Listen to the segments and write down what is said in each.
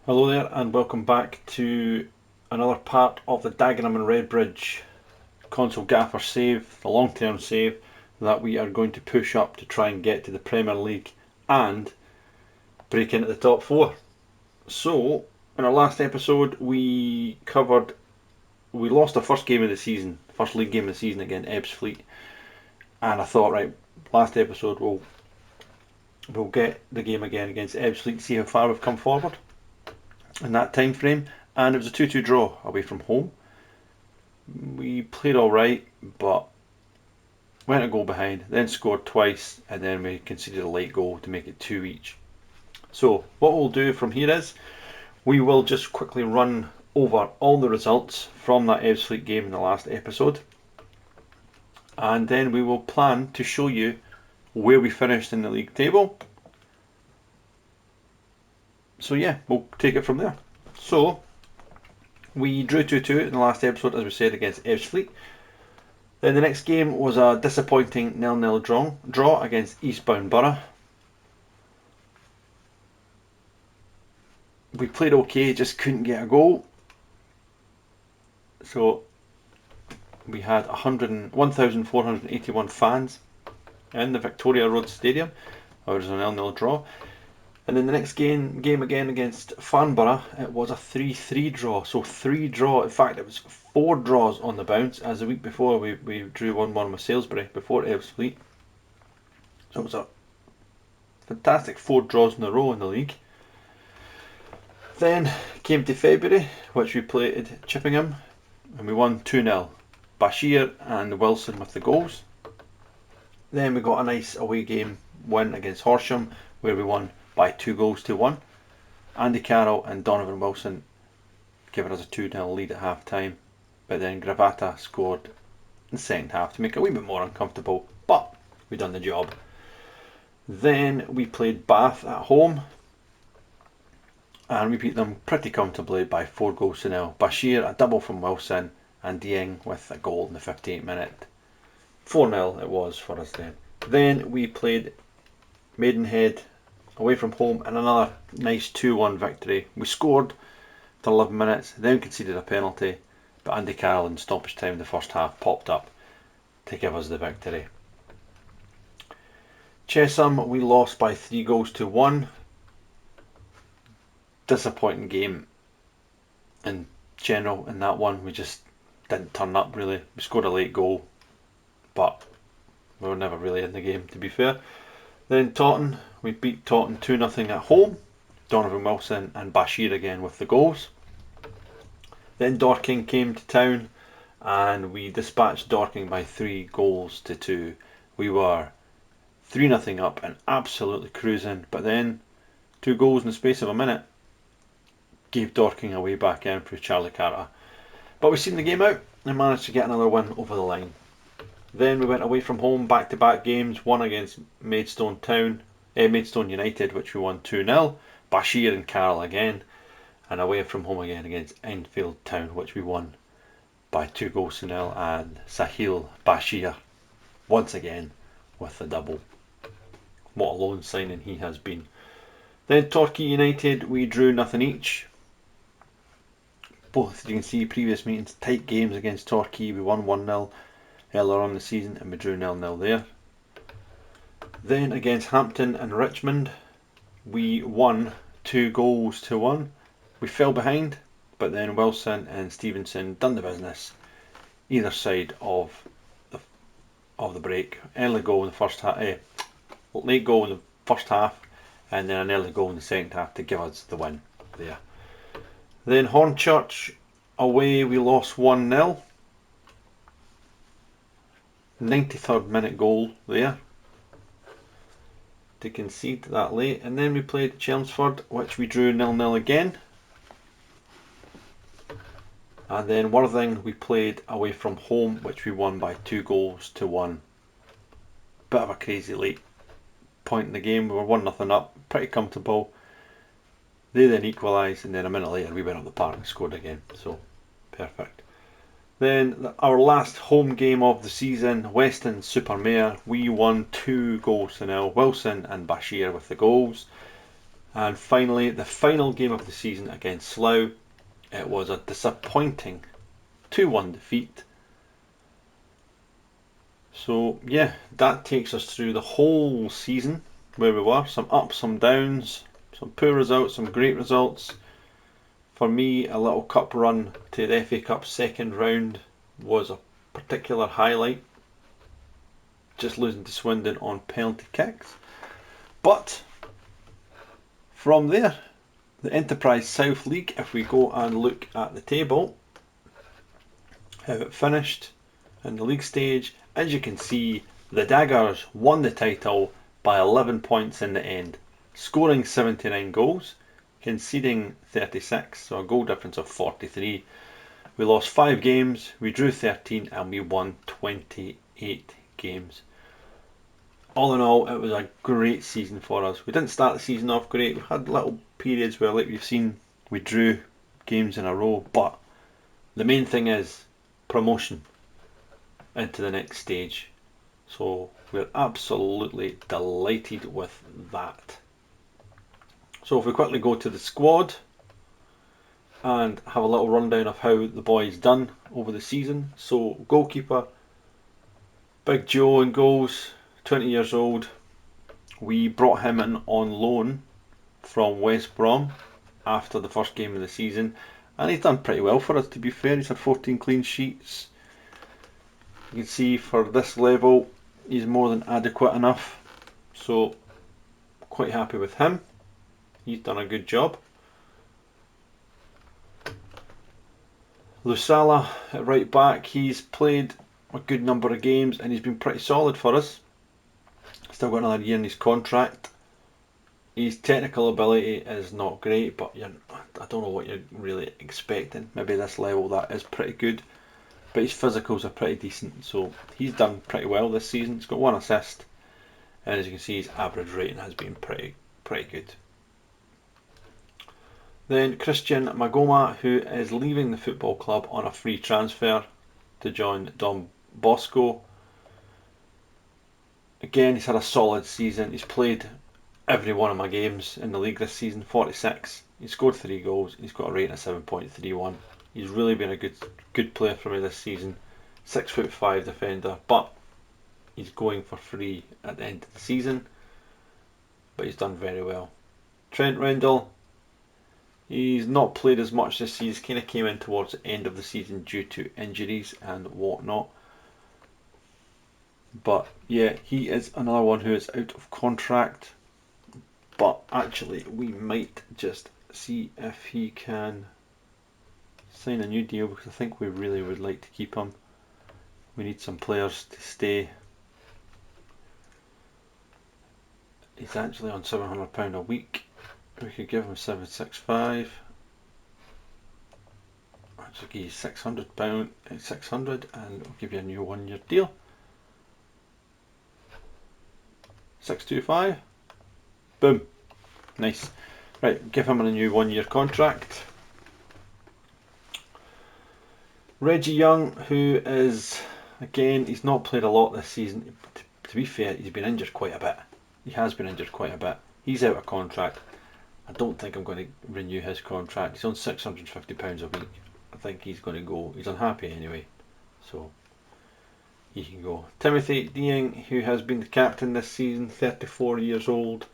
Hello there and welcome back to another part of the Dagenham and Redbridge console gaffer save, the long term save that we are going to push up to try and get to the Premier League and break into the top four. So, in our last episode we lost our first game of the season, first league game of the season against Ebbsfleet, and I thought, right, last episode we'll get the game again against Ebbsfleet, see how far we've come forward in that time frame, and it was a 2-2 draw away from home. We played alright, but went a goal behind, then scored twice, and then we conceded a late goal to make it 2 each. So what we'll do from here is we will just quickly run over all the results from that Ebbsfleet game in the last episode, and then we will plan to show you where we finished in the league table. So yeah, we'll take it from there. So we drew 2-2 in the last episode, as we said, against Ebbsfleet. Then the next game was a disappointing 0-0 draw against Eastbound Borough. We played okay, just couldn't get a goal. So we had 1,481 fans in the Victoria Road Stadium. It was a 0-0 draw. And in the next game again against Farnborough, it was a 3-3 draw. So 3 draw. In fact, it was 4 draws on the bounce, as the week before we drew 1-1 with Salisbury before Ebbsfleet. So it was a fantastic 4 draws in a row in the league. Then came to February, which we played Chippingham, and we won 2-0. Bashir and Wilson with the goals. Then we got a nice away game win against Horsham, where we won by 2-1. Andy Carroll and Donovan Wilson giving us a 2-0 lead at half time, but then Gravata scored in the second half to make it a wee bit more uncomfortable, but we done the job. Then we played Bath at home and we beat them pretty comfortably by 4-0. Bashir a double from Wilson and Dieng with a goal in the 58th minute. 4-0 it was for us then. Then we played Maidenhead away from home and another nice 2-1 victory. We scored for 11 minutes, then conceded a penalty, but Andy Carroll in stoppage time in the first half popped up to give us the victory. Chesham we lost by 3-1. Disappointing game in general in that one. We just didn't turn up really. We scored a late goal, but we were never really in the game, to be fair. Then Taunton, we beat Taunton 2-0 at home. Donovan Wilson and Bashir again with the goals. Then Dorking came to town and we dispatched Dorking by 3-2. We were 3-0 up and absolutely cruising, but then 2 goals in the space of a minute gave Dorking a way back in for Charlie Carter. But we seen the game out and managed to get another win over the line. Then we went away from home, back-to-back games, one against Maidstone United, which we won 2-0. Bashir and Carroll again, and away from home again against Enfield Town, which we won by 2-0, and Sahil Bashir once again with the double. What a loan signing he has been. Then Torquay United, we drew 0 each. Both, as you can see, previous meetings, tight games against Torquay. We won 1-0 earlier on in the season and we drew 0-0 there. Then against Hampton and Richmond, we won 2-1. We fell behind, but then Wilson and Stevenson done the business either side of the break. Early goal in the first half, late goal in the first half, and then an early goal in the second half to give us the win there. Then Hornchurch away, we lost 1-0. 93rd minute goal there to concede that late. And then we played Chelmsford, which we drew 0-0 again. And then Worthing we played away from home, which we won by 2-1. Bit of a crazy late point in the game. We were 1-0 up, pretty comfortable. They then equalised, and then a minute later we went up the park and scored again. So perfect. Then our last home game of the season, Weston Supermare, we won 2-0. Wilson and Bashir with the goals. And finally, the final game of the season against Slough. It was a disappointing 2-1 defeat. So yeah, that takes us through the whole season where we were. Some ups, some downs, some poor results, some great results. For me, a little cup run to the FA Cup second round was a particular highlight. Just losing to Swindon on penalty kicks. But from there, the Enterprise South League, if we go and look at the table, how it finished in the league stage, as you can see, the Daggers won the title by 11 points in the end, scoring 79 goals, conceding 36, so a goal difference of 43. We lost 5 games, we drew 13 and we won 28 games. All in all, it was a great season for us. We didn't start the season off great. We had little periods where, like we've seen, we drew games in a row, but the main thing is promotion into the next stage. So we're absolutely delighted with that. So if we quickly go to the squad and have a little rundown of how the boys done over the season. So goalkeeper, Big Joe in goals, 20 years old. We brought him in on loan from West Brom after the first game of the season, and he's done pretty well for us, to be fair. He's had 14 clean sheets. You can see for this level he's more than adequate enough, so quite happy with him. He's done a good job. Lusala at right back, he's played a good number of games and he's been pretty solid for us. Still got another year in his contract. His technical ability is not great, but I don't know what you're really expecting. Maybe this level that is pretty good, but his physicals are pretty decent, so he's done pretty well this season. He's got 1 assist, and as you can see, his average rating has been pretty good. Then Christian Magoma, who is leaving the football club on a free transfer to join Don Bosco. Again, he's had a solid season. He's played every one of my games in the league this season, 46. He scored 3 goals. He's got a rating of 7.31. He's really been a good player for me this season. 6'5" defender, but he's going for free at the end of the season. But he's done very well. Trent Rendell, he's not played as much this season. Kind of came in towards the end of the season due to injuries and whatnot. But yeah, he is another one who is out of contract. But actually, we might just see if he can sign a new deal, because I think we really would like to keep him. We need some players to stay. He's actually on £700 a week. We could give him 765. Actually, give you £600, 600, and we'll give you a new 1 year deal. 625. Boom. Nice. Right, give him a new 1 year contract. Reggie Young, who is, again, he's not played a lot this season. To be fair, he's been injured quite a bit. He has been injured quite a bit. He's out of contract. I don't think I'm going to renew his contract. He's on £650 a week. I think he's going to go. He's unhappy anyway, so he can go. Timothy Deing, who has been the captain this season, 34 years old.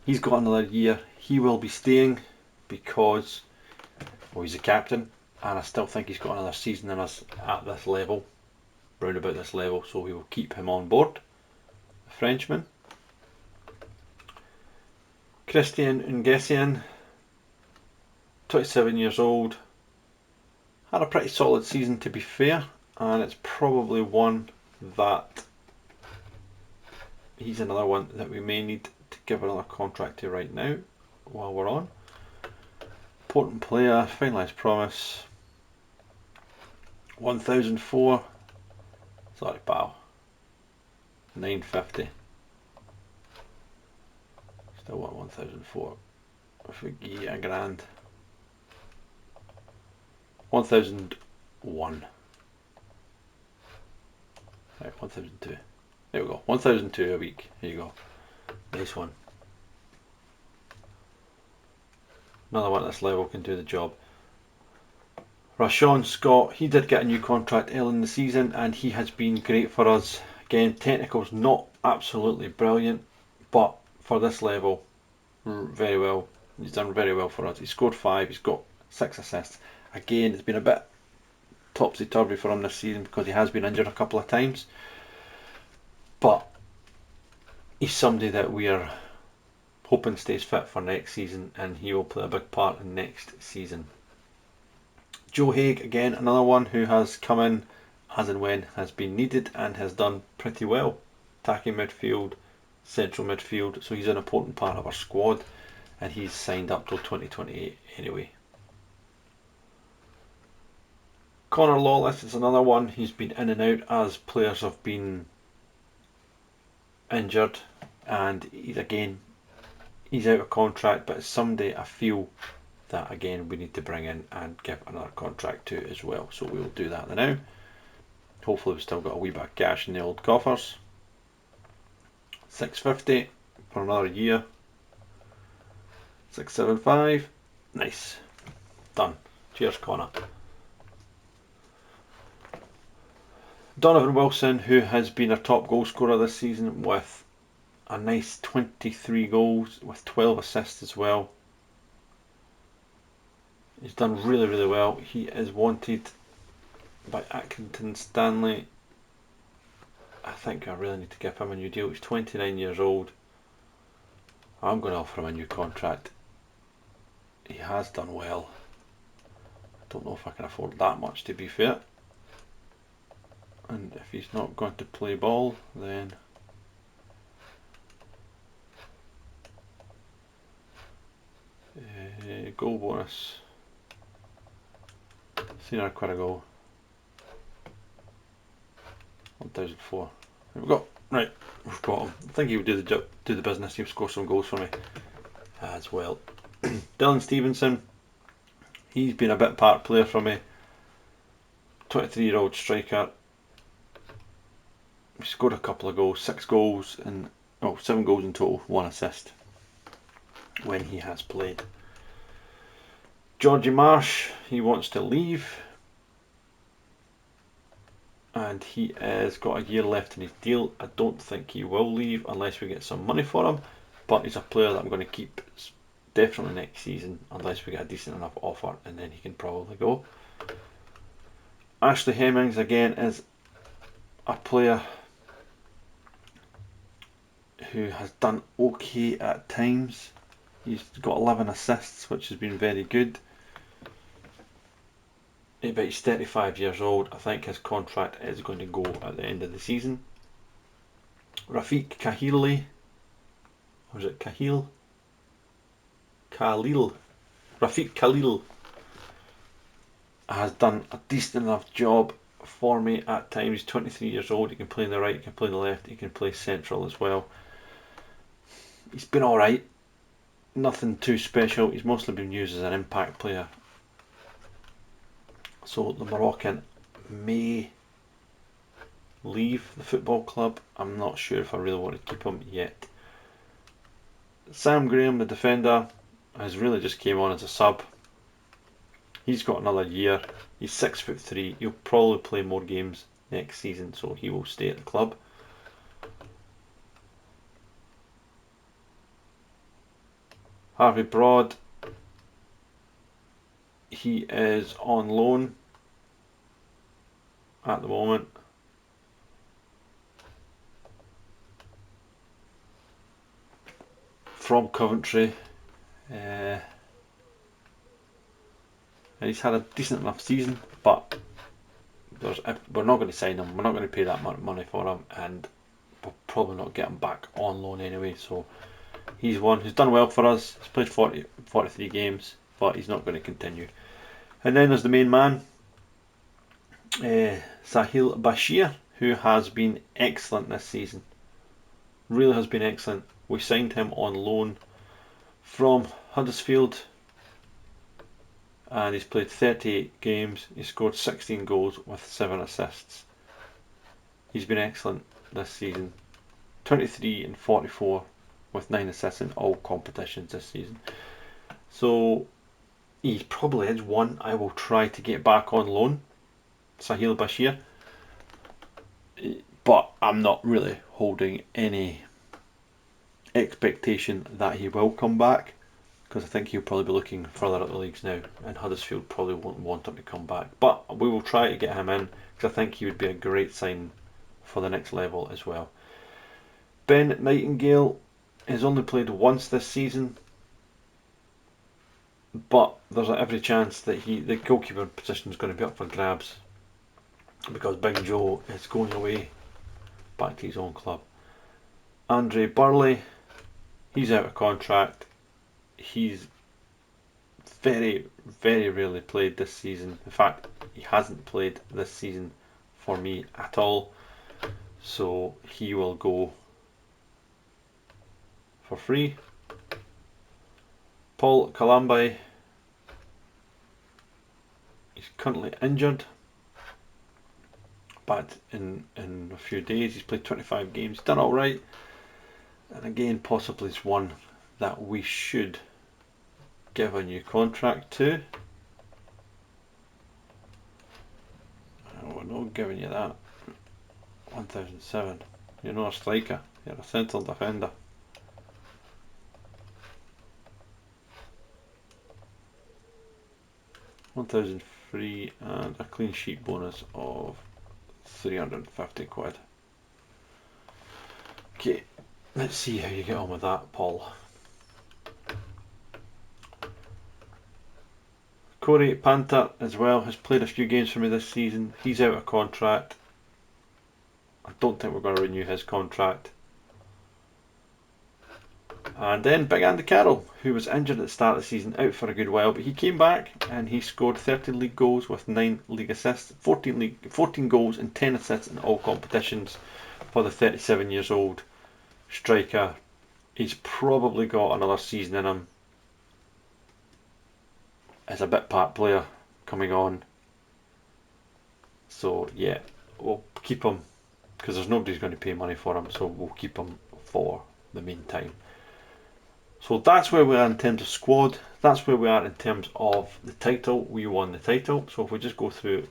He's got another year. He will be staying because, well, he's a captain, and I still think he's got another season in us at this level, round about this level, so we will keep him on board. The Frenchman. Christian Ngessian, 27 years old. Had a pretty solid season, to be fair, and it's probably one that he's another one that we may need to give another contract to right now while we're on. Important player, finalised promise. 1004. Sorry, pal. 950. Still want 1004. If we give you a grand. 1001. Right, 1002. There we go. 1002 a week. Here you go. Nice one. Another one at this level can do the job. Rashawn Scott, he did get a new contract early in the season and he has been great for us. Again, technical's not absolutely brilliant, but for this level, very well. He's done very well for us. He scored 5, he's got 6 assists. Again, it's been a bit topsy-turvy for him this season because he has been injured a couple of times. But he's somebody that we are hoping stays fit for next season and he will play a big part in next season. Joe Haig, again, another one who has come in as and when has been needed and has done pretty well. Attacking midfield, central midfield, so he's an important part of our squad and he's signed up till 2028 anyway. Connor Lawless is another one. He's been in and out as players have been injured and he's out of contract, but it's somebody I feel that again we need to bring in and give another contract to as well, so we will do that now. Hopefully we've still got a wee bit of cash in the old coffers. 650 for another year. 675. Nice. Done. Cheers, Connor. Donovan Wilson, who has been our top goal scorer this season with a nice 23 goals with 12 assists as well. He's done really, really well. He is wanted by Accrington Stanley. I think I really need to give him a new deal. He's 29 years old. I'm going to offer him a new contract. He has done well. I don't know if I can afford that much, to be fair. And if he's not going to play ball, then goal bonus. Senior quite a goal. 1004. There we go. Right, we've got him. I think he would do the job, do the business. He'll score some goals for me as well. Dylan Stevenson, he's been a bit part player for me. 23-year-old striker. He scored a couple of goals, 7 goals in total, 1 assist when he has played. Georgie Marsh, he wants to leave and he has got a year left in his deal. I don't think he will leave unless we get some money for him, but he's a player that I'm going to keep definitely next season unless we get a decent enough offer, and then he can probably go. Ashley Hemmings again is a player who has done okay at times. He's got 11 assists, which has been very good. But he's 35 years old. I think his contract is going to go at the end of the season. Rafiq Kahili, or is it Kahil? Khalil. Rafiq Khalil has done a decent enough job for me at times. He's 23 years old. He can play in the right, he can play in the left, he can play central as well. He's been alright. Nothing too special. He's mostly been used as an impact player. So the Moroccan may leave the football club. I'm not sure if I really want to keep him yet. Sam Graham, the defender, has really just came on as a sub. He's got another year. He's 6'3". He'll probably play more games next season, so he will stay at the club. Harvey Broad, he is on loan at the moment. From Coventry. And he's had a decent enough season, but we're not going to sign him. We're not going to pay that much money for him, and we'll probably not get him back on loan anyway. So he's one who's done well for us. He's played 43 games, but he's not going to continue. And then there's the main man, Sahil Bashir, who has been excellent this season. Really has been excellent. We signed him on loan from Huddersfield, and he's played 38 games. He scored 16 goals with 7 assists. He's been excellent this season. 23 and 44 with 9 assists in all competitions this season. So he probably is one I will try to get back on loan, Sahil Bashir. But I'm not really holding any expectation that he will come back, because I think he'll probably be looking further at the leagues now, and Huddersfield probably won't want him to come back. But we will try to get him in, because I think he would be a great sign for the next level as well. Ben Nightingale has only played once this season, but there's every chance that the goalkeeper position is going to be up for grabs, because Big Joe is going away back to his own club. Andre Burley, he's out of contract. He's very, very rarely played this season. In fact, he hasn't played this season for me at all. So he will go for free. Paul Kalambai, he's currently injured, but in a few days he's played 25 games, done alright, and again possibly it's one that we should give a new contract to. We're not giving you that. 1007. You're not a striker, you're a central defender. £1,003 and a clean sheet bonus of 350 quid. Okay, let's see how you get on with that, Paul. Corey Panther as well has played a few games for me this season. He's out of contract. I don't think we're going to renew his contract. And then Big Andy Carroll, who was injured at the start of the season, out for a good while, but he came back and he scored 13 league goals with 9 league assists, 14 goals and 10 assists in all competitions for the 37 years old striker. He's probably got another season in him as a bit part player coming on. So yeah, we'll keep him because there's nobody who's going to pay money for him, so we'll keep him for the meantime. So that's where we are in terms of squad. That's where we are in terms of the title. We won the title. So if we just go through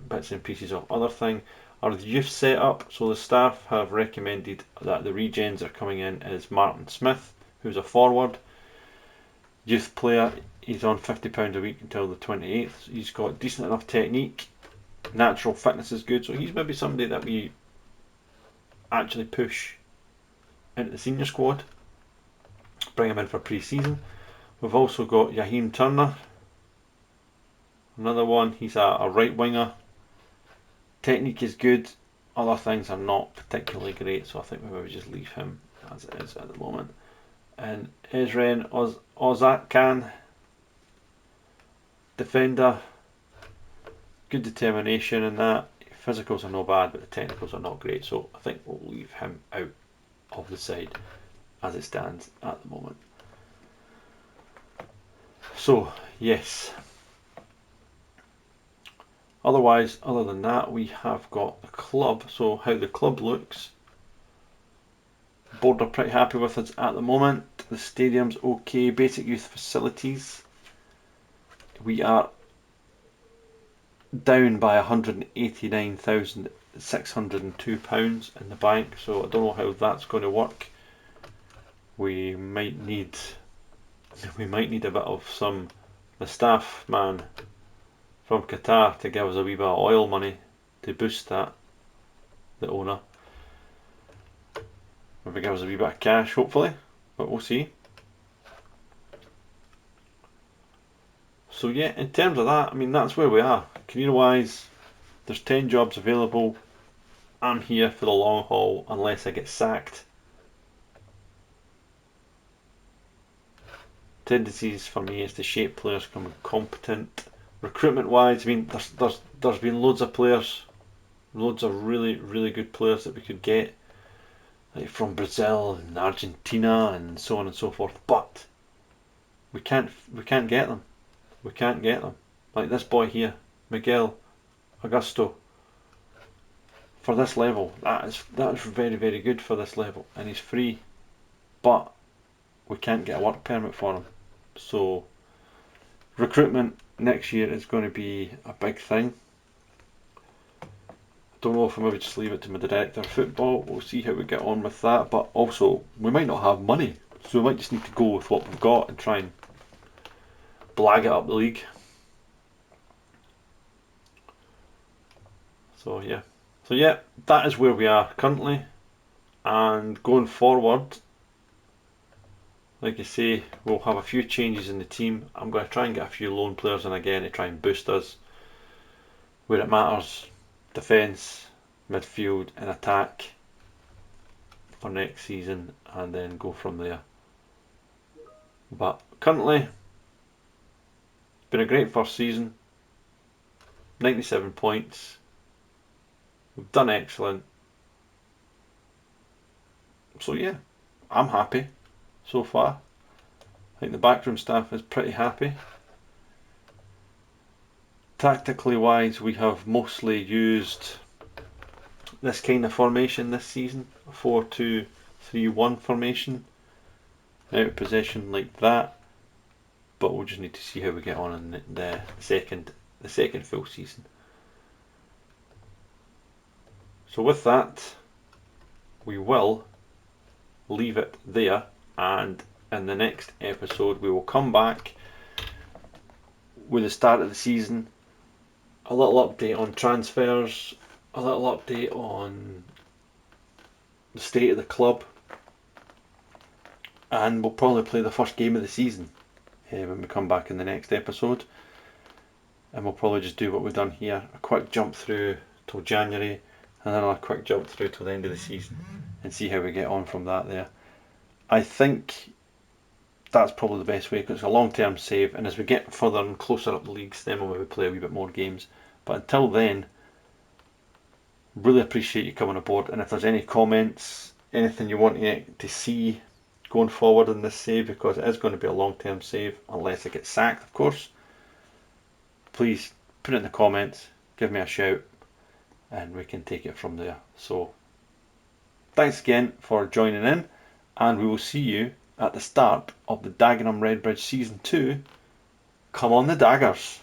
bits and pieces of other thing. Our youth setup. So the staff have recommended that the regens are coming in as Martin Smith, who's a forward. Youth player, he's on £50 a week until the 28th. He's got decent enough technique. Natural fitness is good. So he's maybe somebody that we actually push into the senior squad. Bring him in for pre-season. We've also got Yaheem Turner, another one. He's a right winger. Technique is good, other things are not particularly great, so I think we maybe just leave him as it is at the moment. And Ezren Ozakkan, defender, good determination in that. Physicals are not bad, but the technicals are not great, so I think we'll leave him out of the side as it stands at the moment. So yes, otherwise, other than that, we have got the club. So how the club looks, board are pretty happy with us at the moment. The stadium's okay. Basic youth facilities, we are down by £189,602 in the bank, so I don't know how that's going to work. We might need a bit of the staff man from Qatar to give us a wee bit of oil money to boost that, the owner. Maybe give us a wee bit of cash, hopefully, but we'll see. So yeah, in terms of that, I mean, that's where we are. Career wise, there's 10 jobs available. I'm here for the long haul unless I get sacked. Tendencies for me is to shape players become competent. Recruitment wise, I mean, there's been loads of players, loads of really, really good players that we could get, like from Brazil and Argentina and so on and so forth, but we can't get them. We can't get them. Like this boy here, Miguel Augusto, for this level, that is very, very good for this level, and he's free, but we can't get a work permit for him. So Recruitment next year is going to be a big thing. I don't know if I'll maybe just leave it to my director of football. We'll see how we get on with that. But also, we might not have money, so we might just need to go with what we've got and try and blag it up the league. So yeah, that is where we are currently. And going forward, like I say, we'll have a few changes in the team. I'm going to try and get a few loan players in again to try and boost us where it matters. Defence, midfield and attack for next season, and then go from there. But currently, it's been a great first season. 97 points. We've done excellent. So yeah, I'm happy so far. I think the backroom staff is pretty happy. Tactically wise, we have mostly used this kind of formation this season, a 4-2-3-1 formation, out of possession like that. But we'll just need to see how we get on in the second full season. So with that, we will leave it there, and in the next episode we will come back with the start of the season, a little update on transfers, a little update on the state of the club, and we'll probably play the first game of the season when we come back in the next episode. And we'll probably just do what we've done here, a quick jump through till January, and then a quick jump through till the end of the season, and see how we get on from that there. I think that's probably the best way, because it's a long-term save, and as we get further and closer up the leagues, then we'll maybe play a wee bit more games. But until then, really appreciate you coming aboard, and if there's any comments, anything you want to see going forward in this save, because it is going to be a long-term save, unless I get sacked, of course, please put it in the comments, give me a shout, and we can take it from there. So thanks again for joining in, and we will see you at the start of the Dagenham Redbridge Season 2. Come on the Daggers!